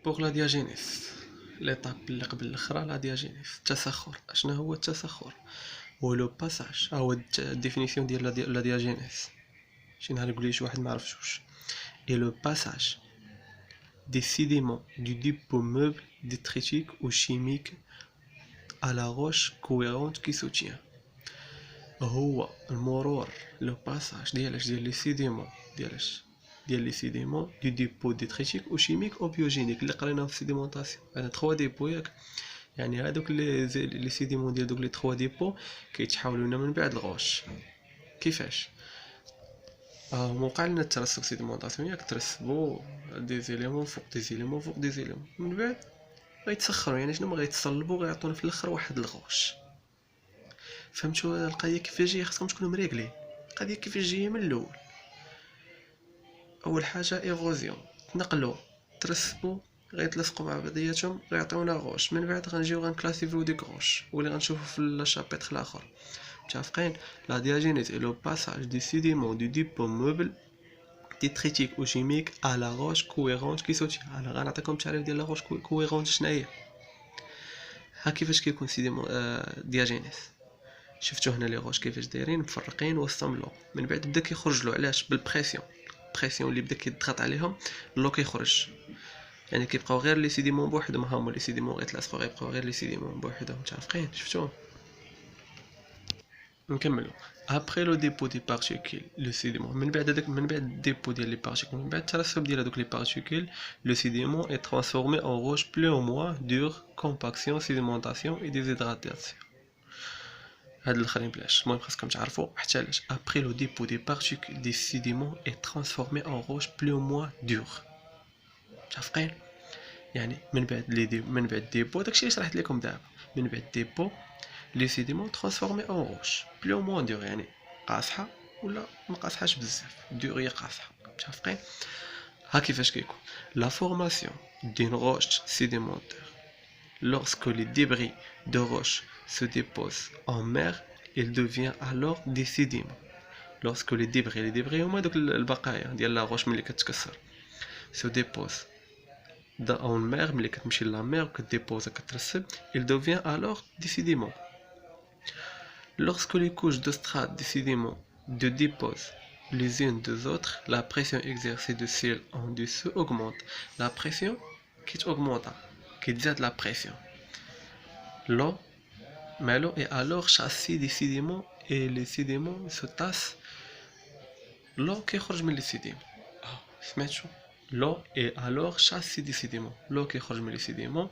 بوغ لا دياجينيس، ليطاب اللي قبل الاخرى لا دياجينيس التسخر. شنو هو التسخر؟ هو لو باساج، هو الديفينيسيون ديال لا دياجينيس. شي نهار يقول لي شي واحد ما عرفش et le passage des sédiments du dépôt meuble détritique ou chimique à la roche cohérente qui soutient. هو المرور لو باساج ديال لي سيديمون ديال لي سيديمون دو ديبو ديتريتيك او شيميك او بيوجينيك اللي قريناهم في السيديمونطاسيون. انا 3 ديبو ياك، يعني هادوك لي سيديمون ديال دوك لي 3 ديبو كيتحاولوا لنا من بعد الغوش. كيفاش؟ موقع لنا الترسب سيديمونطاسيون ياك، ترسبوا دي زيليمون فوق دي زيليمون فوق دي زيليمون، من بعد غيتسخروا. يعني شنو ما غيتصلبوا، غيعطونا في الاخر واحد الغوش. فهمتوا القضيه كيفاش جايه؟ خاصكم تكونوا مريقلين. القضيه كيفاش جايه من الاول. اول حاجه ايفوزيون، تنقلوا ترسبوا غيتلصقوا مع بعضياتهم غيعطيونا غوش. من بعد غنجيو غنكلاسيفيو ديك غوش واللي غنشوفوا في الشابيتر الاخر. متفقين؟ لا دياجينيس اي لو باساج دي سيديمون دو ديبو موبل détritique ou chimique à la roche cohérente qui soutient. انا غنعطيكم تعريف ديال لا روش كويرونت شنو هي. ها كيفاش كيكون سيديمون دياجينيس. شفتوا هنا لي روش كيفاش دايرين مفرقين وسطهم لو، من بعد بدا كيخرج له. علاش؟ بالبريسيون. البريسيون اللي بدا كيضغط عليهم لو كيخرج. يعني كيبقاو غير لي سيديمون بوحدهم، هما لي سيديمون غيتلاصقوا، غيبقاو غير لي سيديمون بوحدهم. متفقين؟ شفتوا؟ نكملوا. après le dépôt des particules le sédiment، من بعد الديبو ديال لي بارتيكول، من بعد الترسب ديال هذوك لي بارتيكول، le sédiment est transformé en roche plus ou moins dure, compaction, sédimentation et déshydratation. هاد الاخرين بلاش، المهم خاصكم تعرفوا حتى علاش. après le dépôt des particules des sédiments est transformé en roche plus ou moins dure. متفقين؟ يعني من بعد الديبو داكشي اللي شرحت لكم دابا، من بعد الديبو لي سيديمون ترانسفورمي اون روش بلو موان دور، يعني قاصحه ولا ما قاصحاش بزاف، دور هي قاصحه. متفقين؟ ها كيفاش كيكون لا فورماسيون دين روش سيديمونتير. lorsque les débris de roche se déposent en mer, il devient alors des sédiments. lorsque les débris هما دوك البقايا ديال لا روش ملي كتكسر se dépose en mer، ملي كتمشي لا مير وكتديبوزا كترسب، il devient alors des sédiments. Lorsque les couches de strates des sédiments se déposent les unes des autres, la pression exercée de celles en dessous augmente. La pression qui augmente, qui dit la pression. L'eau est alors chassée des sédiments et les sédiments se tassent. L'eau qui sort من les sédiments. سمعتوا؟ l'eau est alors chassée des sédiments. l'eau qui sort من les sédiments.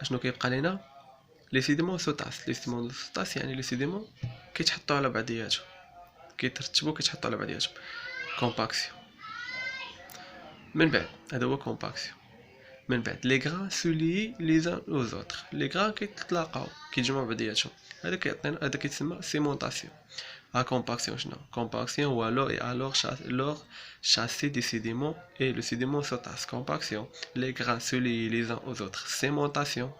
اشنو كيبقى لينا؟ لي سيديمون سوطاس. لي سيديمون سوطاس يعني لي سيديمون كيتحطوا على بعضياتهم، كيترتبوا كيتحطوا على بعضياتهم. كومباكسيون. من بعد هذا هو كومباكسيون. من بعد لي غران سولي لي زان او زوتر، لي غران كيتلاقاو كيتجمعوا بعضياتهم، هذا كيعطينا، هذا كيتسمى سيمونطاسيون. ا كومباكسيون شنو؟ كومباكسيون هو لو اي الور chasser des sédiments et le sédiment se tasse. Compaction, les grains se lient les uns aux autres. Sémentation.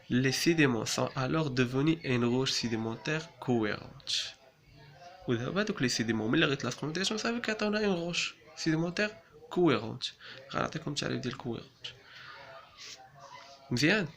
Les sédiments sont alors devenus une roche sédimentaire cohérente. ودابا دوك لي سيديمون ملي غيتلاصقوا من بعضياتهم صافي كيعطيونا اون روش سيديمونتير كوهيرونت. غنعطيكم التعريف ديال كوهيرونت. مزيان.